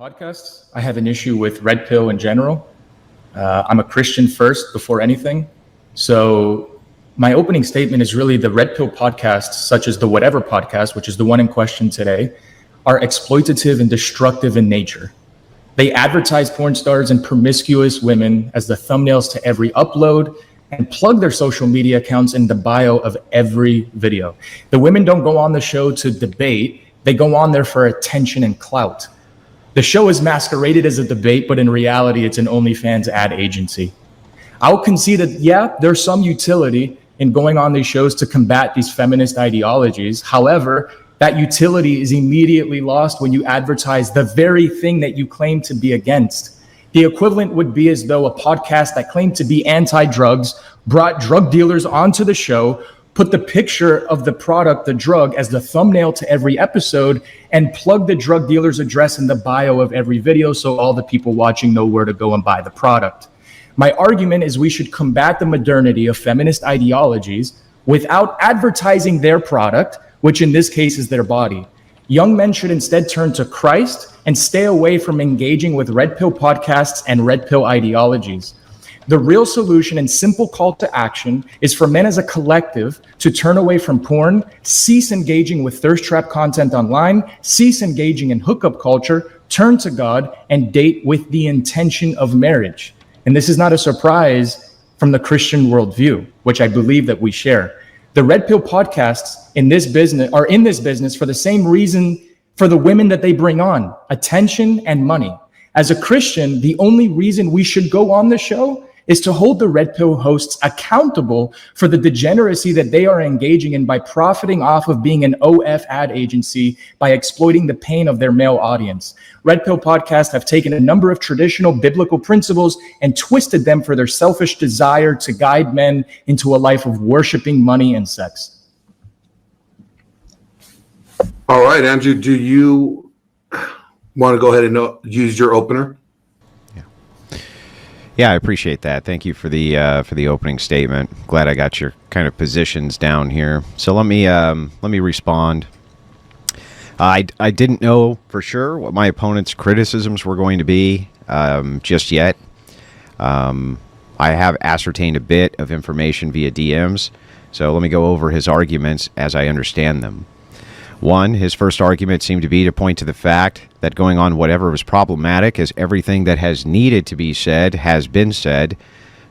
podcasts. I have an issue with red pill in general. I'm a Christian first before anything. So my opening statement is really the red pill podcasts, such as the Whatever podcast, which is the one in question today, are exploitative and destructive in nature. They advertise porn stars and promiscuous women as the thumbnails to every upload and plug their social media accounts in the bio of every video. The women don't go on the show to debate. They go on there for attention and clout. The show is masqueraded as a debate, but in reality, it's an OnlyFans ad agency. I'll concede that, yeah, there's some utility in going on these shows to combat these feminist ideologies. However, that utility is immediately lost when you advertise the very thing that you claim to be against. The equivalent would be as though a podcast that claimed to be anti-drugs brought drug dealers onto the show, put the picture of the product, the drug, as the thumbnail to every episode, and plug the drug dealer's address in the bio of every video so all the people watching know where to go and buy the product. My argument is we should combat the modernity of feminist ideologies without advertising their product, which in this case is their body. Young men should instead turn to Christ and stay away from engaging with red pill podcasts and red pill ideologies. The real solution and simple call to action is for men as a collective to turn away from porn, cease engaging with thirst trap content online, cease engaging in hookup culture, turn to God, and date with the intention of marriage. And this is not a surprise from the Christian worldview, which I believe that we share. The red pill podcasts in this business for the same reason for the women that they bring on: attention and money. As a Christian, the only reason we should go on the show is to hold the red pill hosts accountable for the degeneracy that they are engaging in by profiting off of being an OF ad agency by exploiting the pain of their male audience. Red pill podcasts have taken a number of traditional biblical principles and twisted them for their selfish desire to guide men into a life of worshiping money and sex. All right, Andrew, do you want to go ahead and use your opener? Yeah, I appreciate that. Thank you for the opening statement. Glad I got your kind of positions down here. So let me respond. I didn't know for sure what my opponent's criticisms were going to be just yet. I have ascertained a bit of information via DMs. So let me go over his arguments as I understand them. One, his first argument seemed to be to point to the fact that going on whatever was problematic, as everything that has needed to be said has been said,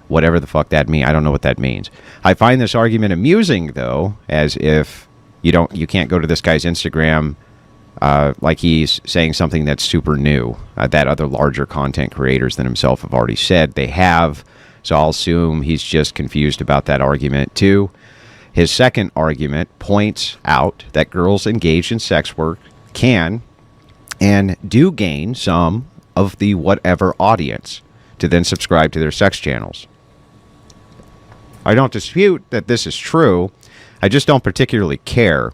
whatever the fuck that means. I don't know what that means. I find this argument amusing, though, as if you can't go to this guy's Instagram like he's saying something that's super new that other larger content creators than himself have already said they have. So I'll assume he's just confused about that argument, too. His second argument points out that girls engaged in sex work can and do gain some of the whatever audience to then subscribe to their sex channels. I don't dispute that this is true. I just don't particularly care.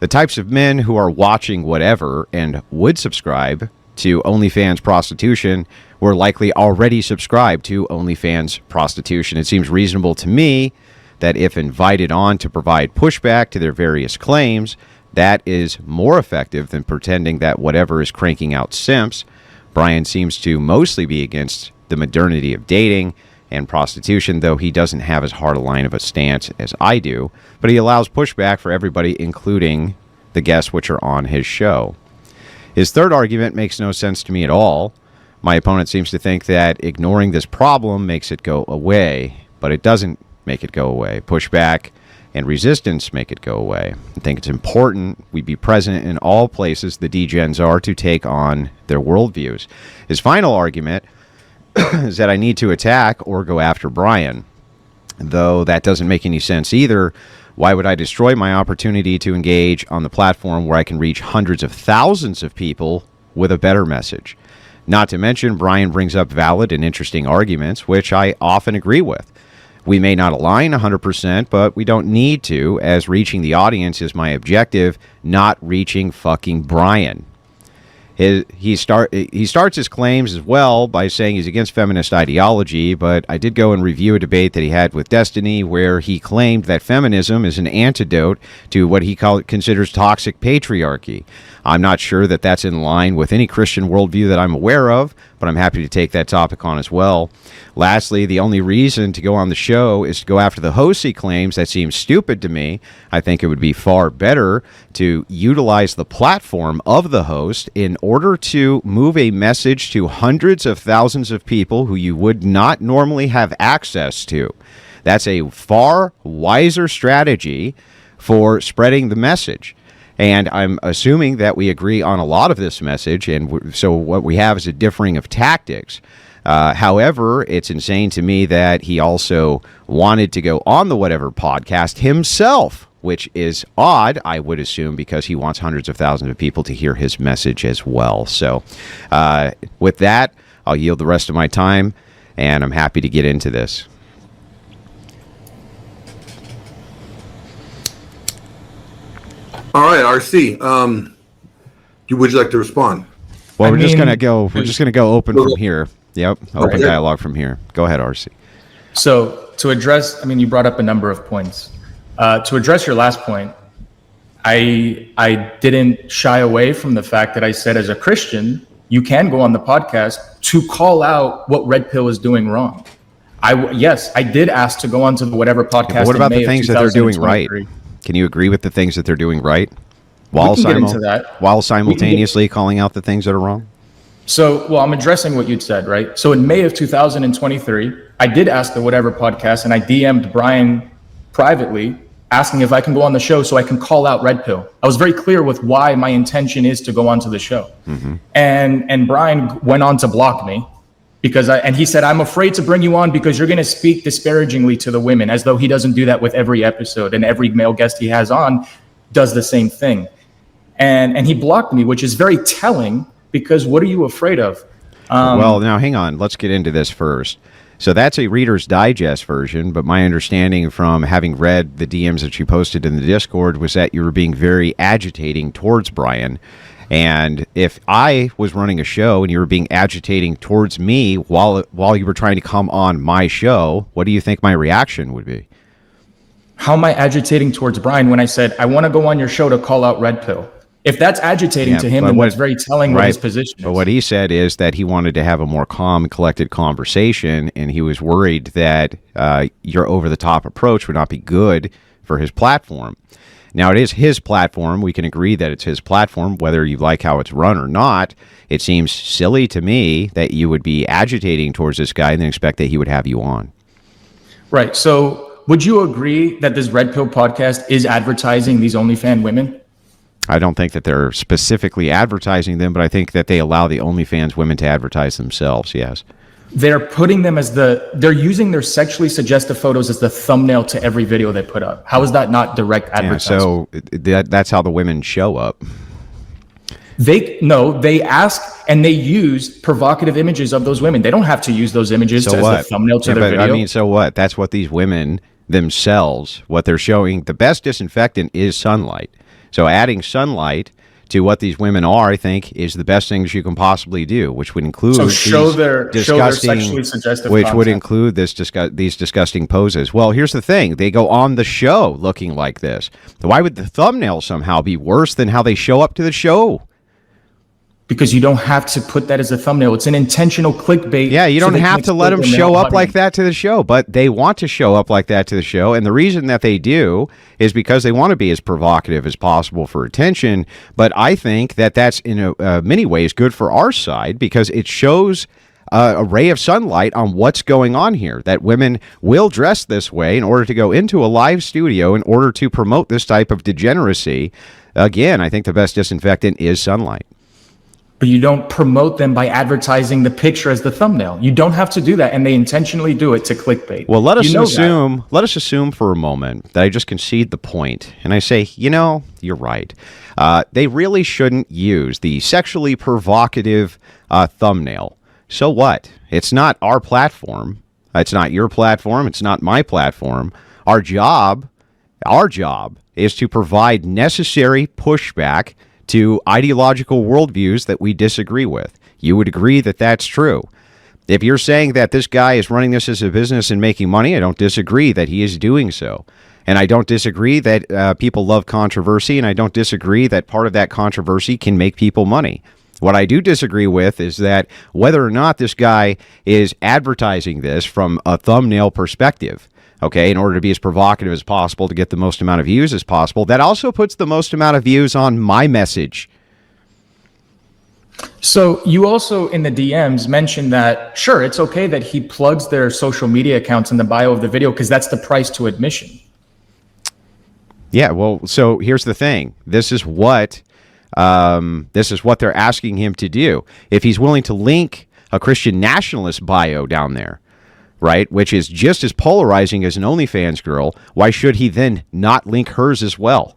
The types of men who are watching whatever and would subscribe to OnlyFans prostitution were likely already subscribed to OnlyFans prostitution. It seems reasonable to me that if invited on to provide pushback to their various claims, that is more effective than pretending that whatever is cranking out simps. Brian seems to mostly be against the modernity of dating and prostitution, though he doesn't have as hard a line of a stance as I do, but he allows pushback for everybody, including the guests which are on his show. His third argument makes no sense to me at all. My opponent seems to think that ignoring this problem makes it go away, but it doesn't make it go away. Pushback and resistance make it go away. I think it's important we be present in all places the degens are to take on their worldviews. His final argument is that I need to attack or go after Brian, though that doesn't make any sense either. Why would I destroy my opportunity to engage on the platform where I can reach hundreds of thousands of people with a better message? Not to mention, Brian brings up valid and interesting arguments, which I often agree with. We may not align 100%, but we don't need to, as reaching the audience is my objective, not reaching fucking Brian. He starts his claims as well by saying he's against feminist ideology, but I did go and review a debate that he had with Destiny where he claimed that feminism is an antidote to what he considers toxic patriarchy. I'm not sure that that's in line with any Christian worldview that I'm aware of, but I'm happy to take that topic on as well. Lastly, the only reason to go on the show is to go after the hosts he claims. That seems stupid to me. I think it would be far better to utilize the platform of the host in order to move a message to hundreds of thousands of people who you would not normally have access to. That's a far wiser strategy for spreading the message. And I'm assuming that we agree on a lot of this message, and so what we have is a differing of tactics. However, it's insane to me that he also wanted to go on the Whatever podcast himself, which is odd, I would assume, because he wants hundreds of thousands of people to hear his message as well. So with that, I'll yield the rest of my time, and I'm happy to get into this. All right, RC. Would you like to respond? Well, we're just gonna go open from here. Yep, open dialogue from here. Go ahead, RC. So to address, you brought up a number of points. To address your last point, I didn't shy away from the fact that I said, as a Christian, you can go on the podcast to call out what Red Pill is doing wrong. Yes, I did ask to go onto the Whatever podcast. But what about the things that they're doing right? Can you agree with the things that they're doing right while simultaneously calling out the things that are wrong? So, well, I'm addressing what you'd said, right? So in May of 2023, I did ask the Whatever podcast, and I DM'd Brian privately asking if I can go on the show so I can call out Red Pill. I was very clear with why my intention is to go onto the show. Mm-hmm. And Brian went on to block me because he said, I'm afraid to bring you on because you're going to speak disparagingly to the women, as though he doesn't do that with every episode, and every male guest he has on does the same thing. And he blocked me, which is very telling, because what are you afraid of? Well, now hang on. Let's get into this first. So that's a Reader's Digest version, but my understanding from having read the DMs that you posted in the Discord was that you were being very agitating towards Brian. And if I was running a show and you were being agitating towards me while you were trying to come on my show, what do you think my reaction would be? How am I agitating towards Brian when I said, I want to go on your show to call out Red Pill? If that's agitating to him, then that's very telling what his position is. But what he said is that he wanted to have a more calm, collected conversation, and he was worried that your over-the-top approach would not be good for his platform. Now, it is his platform. We can agree that it's his platform, whether you like how it's run or not. It seems silly to me that you would be agitating towards this guy and then expect that he would have you on. Right. So would you agree that this Red Pill podcast is advertising these OnlyFans women? I don't think that they're specifically advertising them, but I think that they allow the OnlyFans women to advertise themselves, yes. They're putting them they're using their sexually suggestive photos as the thumbnail to every video they put up. How is that not direct advertising? Yeah, so that's how the women show up. They ask and they use provocative images of those women. They don't have to use those images as the thumbnail to their video. So what? That's what these women themselves, what they're showing. The best disinfectant is sunlight. So adding sunlight to what these women are, I think, is the best things you can possibly do, which would include show their sexually suggestive which content. Would include these disgusting poses. Well, here's the thing. They go on the show looking like this. Why would the thumbnail somehow be worse than how they show up to the show? Because you don't have to put that as a thumbnail. It's an intentional clickbait. Yeah, you don't have to let them show up like that to the show, but they want to show up like that to the show. And the reason that they do is because they want to be as provocative as possible for attention. But I think that that's in many ways good for our side, because it shows a ray of sunlight on what's going on here, that women will dress this way in order to go into a live studio in order to promote this type of degeneracy. Again, I think the best disinfectant is sunlight. But you don't promote them by advertising the picture as the thumbnail. You don't have to do that, and they intentionally do it to clickbait. Well, let us assume for a moment that I just concede the point, and I say, you're right. They really shouldn't use the sexually provocative thumbnail. So what? It's not our platform. It's not your platform. It's not my platform. Our job is to provide necessary pushback to ideological worldviews that we disagree with. You would agree that that's true. If you're saying that this guy is running this as a business and making money, I don't disagree that he is doing so. And I don't disagree that people love controversy, and I don't disagree that part of that controversy can make people money. What I do disagree with is that whether or not this guy is advertising this from a thumbnail perspective, okay, in order to be as provocative as possible to get the most amount of views as possible, that also puts the most amount of views on my message. So you also in the DMs mentioned that, sure, it's okay that he plugs their social media accounts in the bio of the video because that's the price to admission. Yeah, well, so here's the thing. This is what they're asking him to do. If he's willing to link a Christian nationalist bio down there, right, which is just as polarizing as an OnlyFans girl, why should he then not link hers as well?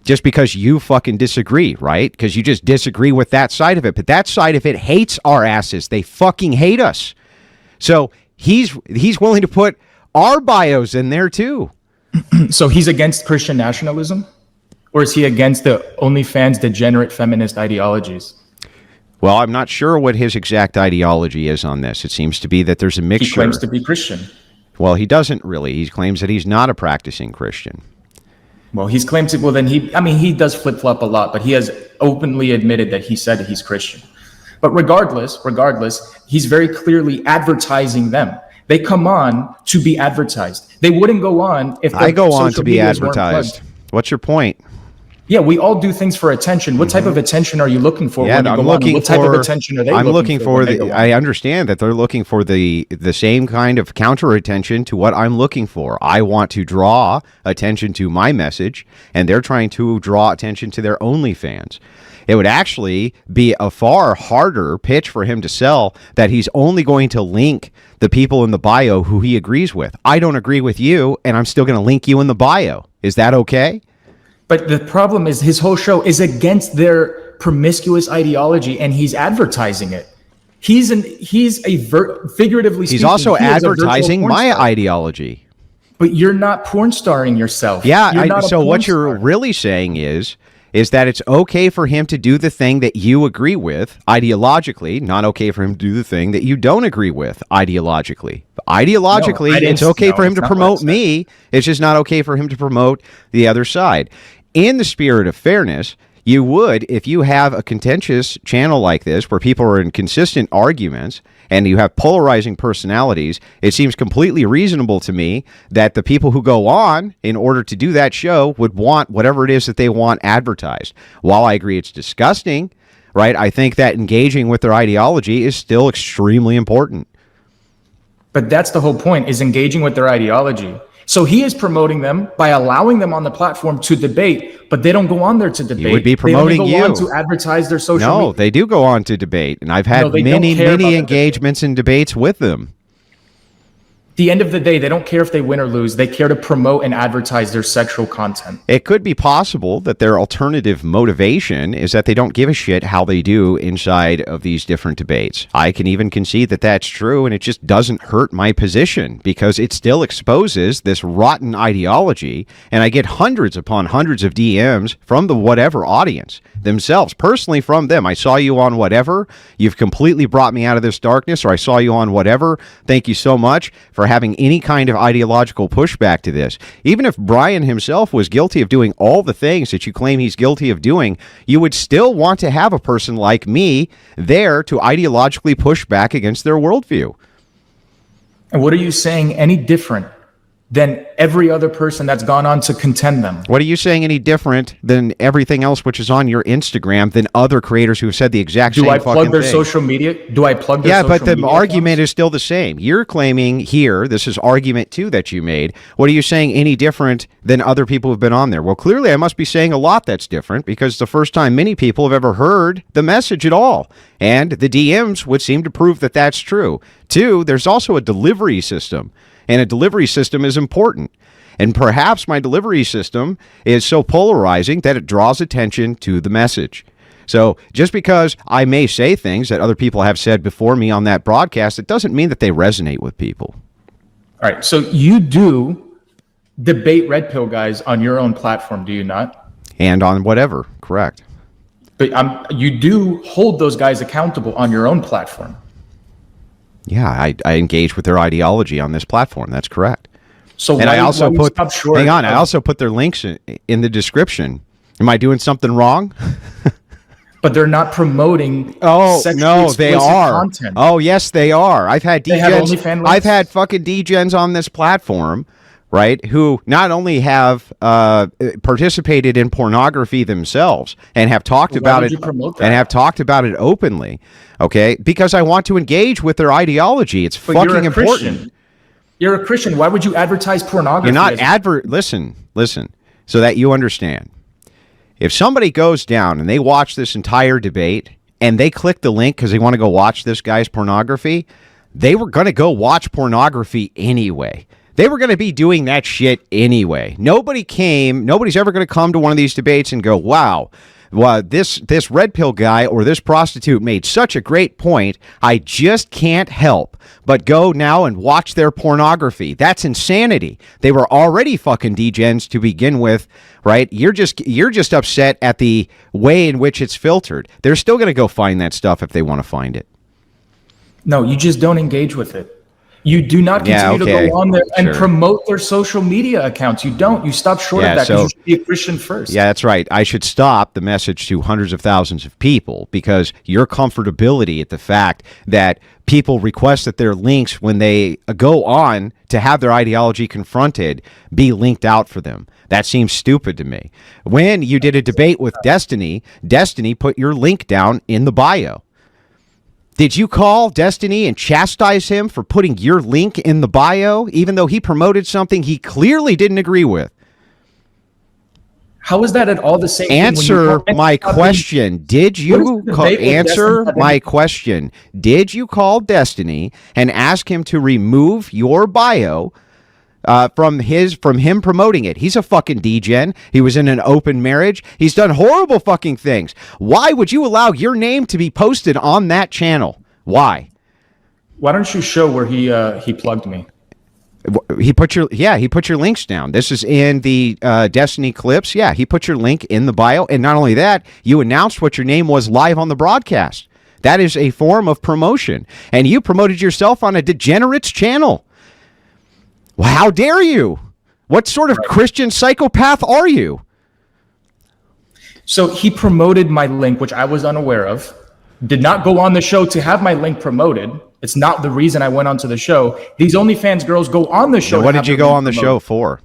Just because you fucking disagree, right? Because you just disagree with that side of it. But that side of it hates our asses. They fucking hate us. So he's willing to put our bios in there too. So he's against Christian nationalism? Or is he against the OnlyFans degenerate feminist ideologies? Well, I'm not sure what his exact ideology is on this. It seems to be that there's a mixture. He claims to be Christian. Well, he doesn't really. He claims that he's not a practicing Christian. Well, he's claimed to, well, then he does flip-flop a lot, but he has openly admitted that he said that he's Christian. But regardless, he's very clearly advertising them. They come on to be advertised. They wouldn't go on if I go on to be advertised. What's your point? Yeah, we all do things for attention. What type of attention are you looking for when you go on? What type of attention are they looking for? I understand that they're looking for the same kind of counter attention to what I'm looking for. I want to draw attention to my message, and they're trying to draw attention to their OnlyFans. It would actually be a far harder pitch for him to sell that he's only going to link the people in the bio who he agrees with. I don't agree with you, and I'm still going to link you in the bio. Is that okay? But the problem is his whole show is against their promiscuous ideology, and he's advertising it. Figuratively speaking. He's also advertising my ideology. But you're not porn starring yourself. Yeah. So what you're really saying is that it's okay for him to do the thing that you agree with ideologically, not okay for him to do the thing that you don't agree with ideologically. Ideologically, it's okay for him to promote me. It's just not okay for him to promote the other side. In the spirit of fairness, you would, if you have a contentious channel like this where people are in consistent arguments and you have polarizing personalities, it seems completely reasonable to me that the people who go on in order to do that show would want whatever it is that they want advertised. While I agree it's disgusting, right, I think that engaging with their ideology is still extremely important. But that's the whole point, is engaging with their ideology. So he is promoting them by allowing them on the platform to debate, but they don't go on there to debate. He would be promoting they only go on to advertise their social media. No, they do go on to debate, and I've had many engagements and debates with them. At the end of the day, they don't care if they win or lose. They care to promote and advertise their sexual content. It could be possible that their alternative motivation is that they don't give a shit how they do inside of these different debates. I can even concede that that's true, and it just doesn't hurt my position because it still exposes this rotten ideology, and I get hundreds upon hundreds of DMs from the whatever audience themselves, personally from them. I saw you on whatever. You've completely brought me out of this darkness, or I saw you on whatever. Thank you so much for having any kind of ideological pushback to this. Even if Brian himself was guilty of doing all the things that you claim he's guilty of doing, you would still want to have a person like me there to ideologically push back against their worldview. And what are you saying any different than every other person that's gone on to contend them? What are you saying any different than everything else which is on your Instagram than other creators who have said the exact same fucking thing? Do I plug their social media? Do I plug their social media? Yeah, but the argument is still the same. You're claiming here, this is argument 2 that you made. What are you saying any different than other people who've been on there? Well, clearly I must be saying a lot that's different because it's the first time many people have ever heard the message at all. And the DMs would seem to prove that that's true. 2, there's also a delivery system. And a delivery system is important. And perhaps my delivery system is so polarizing that it draws attention to the message. So just because I may say things that other people have said before me on that broadcast, it doesn't mean that they resonate with people. All right. So you do debate Red Pill guys on your own platform, do you not? And on whatever, correct. But you do hold those guys accountable on your own platform. Yeah, I engage with their ideology on this platform. That's correct. So and I also put, hang on, I of, also put their links in the description. Am I doing something wrong? But they're not promoting. Oh no, they are. Content. Oh yes, they are. I've had DGens. I've had fucking DGens on this platform, right? Who not only have participated in pornography themselves and have talked about it and have talked about it openly. Okay, because I want to engage with their ideology. It's fucking important. You're a Christian. Why would you advertise pornography? You're not listen, so that you understand. If somebody goes down and they watch this entire debate and they click the link because they want to go watch this guy's pornography, they were going to go watch pornography anyway. They were going to be doing that shit anyway. Nobody's ever going to come to one of these debates and go, wow, well, this red pill guy or this prostitute made such a great point. I just can't help but go now and watch their pornography. That's insanity. They were already fucking degens to begin with, right? You're just upset at the way in which it's filtered. They're still going to go find that stuff if they want to find it. No, you just don't engage with it. You do not continue to go on there and promote their social media accounts. You don't. You stop short of that because you should be a Christian first. Yeah, that's right. I should stop the message to hundreds of thousands of people because your comfortability at the fact that people request that their links when they go on to have their ideology confronted be linked out for them. That seems stupid to me. When you did a debate with Destiny put your link down in the bio. Did you call Destiny and chastise him for putting your link in the bio, even though he promoted something he clearly didn't agree with? How is that at all the same Answer my question. Did you answer my question? Did you call Destiny and ask him to remove your bio from him promoting it? He's a fucking degen. He was in an open marriage. He's done horrible fucking things. Why would you allow your name to be posted on that channel? Why? Why don't you show where he plugged me? He put your links down. This is in the Destiny clips. Yeah, he put your link in the bio, and not only that, you announced what your name was live on the broadcast. That is a form of promotion, and you promoted yourself on a degenerate's channel. Well, how dare you? What sort of Christian psychopath are you? So he promoted my link, which I was unaware of. Did not go on the show to have my link promoted. It's not the reason I went onto the show. These OnlyFans girls go on the show. Now, what did you go on the show for?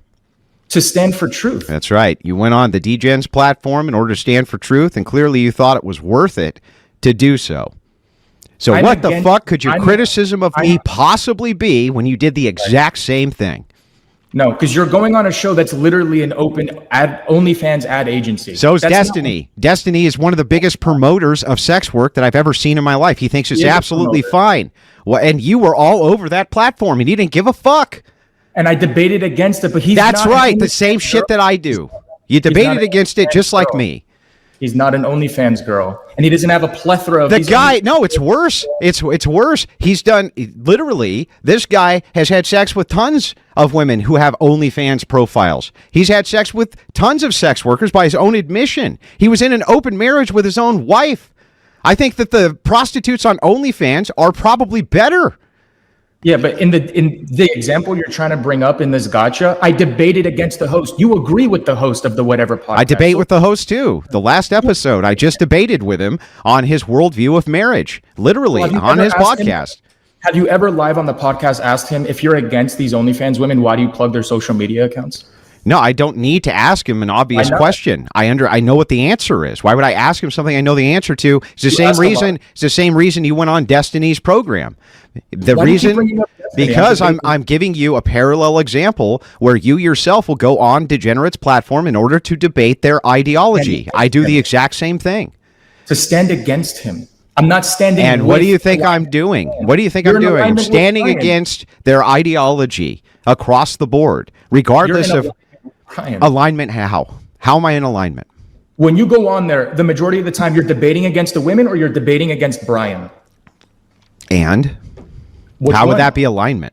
To stand for truth. That's right. You went on the DGens platform in order to stand for truth, and clearly you thought it was worth it to do so. So what the fuck could your criticism of me possibly be when you did the exact same thing? No, because you're going on a show that's literally an open OnlyFans ad agency. So is Destiny. Destiny is one of the biggest promoters of sex work that I've ever seen in my life. He thinks it's absolutely fine. Well, and you were all over that platform, and you didn't give a fuck. And I debated against it, but he's That's right, the same shit that I do. You debated against it just like me. He's not an OnlyFans girl, and he doesn't have a plethora of... The guy, no, it's worse. It's worse. He's done, literally, this guy has had sex with tons of women who have OnlyFans profiles. He's had sex with tons of sex workers by his own admission. He was in an open marriage with his own wife. I think that the prostitutes on OnlyFans are probably better. Yeah, but in the example you're trying to bring up in this gotcha, I debated against the host. You agree with the host of the whatever podcast. I debate with the host too. The last episode, I just debated with him on his worldview of marriage, literally on his podcast. Have you ever live on the podcast asked him, if you're against these OnlyFans women, why do you plug their social media accounts? No, I don't need to ask him an obvious question. I know what the answer is. Why would I ask him something I know the answer to? It's the same reason. It's the same reason you went on Destiny's program. The reason, because I'm giving you a parallel example where you yourself will go on Degenerate's platform in order to debate their ideology. I do the exact same thing. To stand against him. I'm not standing. And what do you think I'm doing? What do you think I'm doing? I'm standing against their ideology across the board, regardless of alignment. How am I in alignment? When you go on there, the majority of the time you're debating against the women or you're debating against Brian. And how would that be alignment?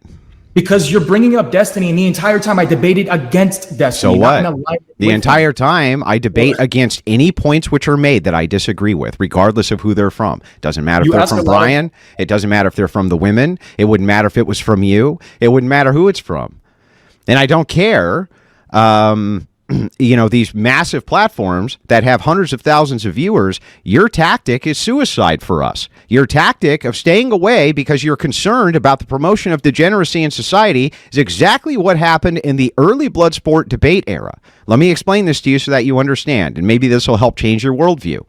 Because you're bringing up Destiny, and the entire time I debated against Destiny. So not what? in alignment The with entire them. time I debate against any points which are made that I disagree with, regardless of who they're from. Doesn't matter if You they're ask from a lot of- Brian. It doesn't matter if they're from the women. It wouldn't matter if it was from you. It wouldn't matter who it's from. And I don't care. These massive platforms that have hundreds of thousands of viewers, your tactic is suicide for us. Your tactic of staying away because you're concerned about the promotion of degeneracy in society is exactly what happened in the early Bloodsport debate era. Let me explain this to you so that you understand, and maybe this will help change your worldview.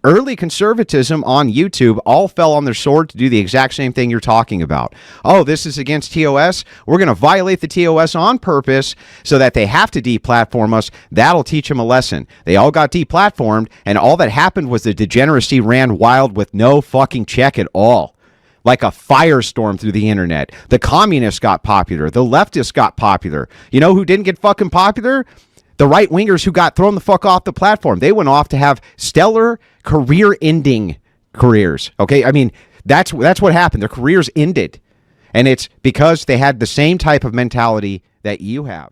Early conservatism on YouTube all fell on their sword to do the exact same thing you're talking about. Oh, this is against TOS. We're going to violate the TOS on purpose so that they have to deplatform us. That'll teach them a lesson. They all got deplatformed, and all that happened was the degeneracy ran wild with no fucking check at all. Like a firestorm through the internet. The communists got popular. The leftists got popular. You know who didn't get fucking popular? The right-wingers who got thrown the fuck off the platform. They went off to have stellar career-ending careers. Okay? I mean, that's what happened. Their careers ended. And it's because they had the same type of mentality that you have.